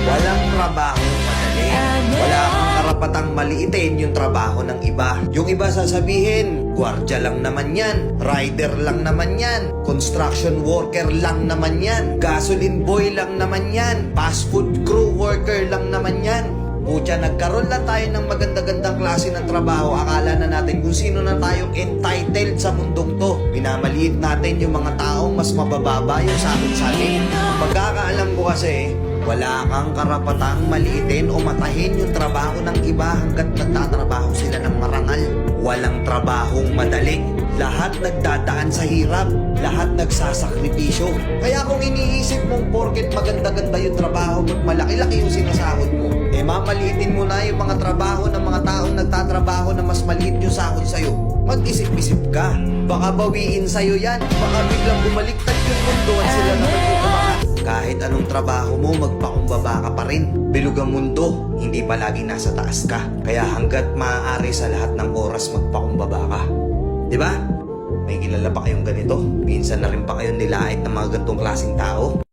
Walang trabaho madali. Wala kang karapatang maliitin yung trabaho ng iba. Yung iba sasabihin, gwardiya lang naman yan, rider lang naman yan, construction worker lang naman yan, gasoline boy lang naman yan, fast food crew worker lang naman yan. Pucha, nagkaroon lang tayo ng maganda-gandang klase ng trabaho. Akala na natin kung sino na tayong entitled sa mundong to. Minamaliit natin yung mga taong mas mabababa yung sa atin. Pagkakaalam ko kasi, wala kang karapatang maliitin o matahin yung trabaho ng iba hanggat nagtatrabaho sila ng marangal. Walang trabahong madali. Lahat nagdadaan sa hirap. Lahat nagsasakripisyo. Kaya kung iniisip mong porket maganda-ganda yung trabaho at malaki-laki yung sinasahod mo, mamaliitin mo na yung mga trabaho ng mga taong nagtatrabaho na mas maliit yung sahod sa'yo. Mag-isip-isip ka. Baka bawiin sa'yo yan. Baka biglang bumaliktad yung mundo at sila naman yung umangat. Kahit anong trabaho mo, magpakumbaba ka pa rin. Bilog ang mundo, hindi palaging nasa taas ka. Kaya hanggat maaari sa lahat ng oras, magpakumbaba ka. Diba? May kilala pa kayong ganito? Minsan na rin pa kayong nilait ng mga ganitong klaseng tao?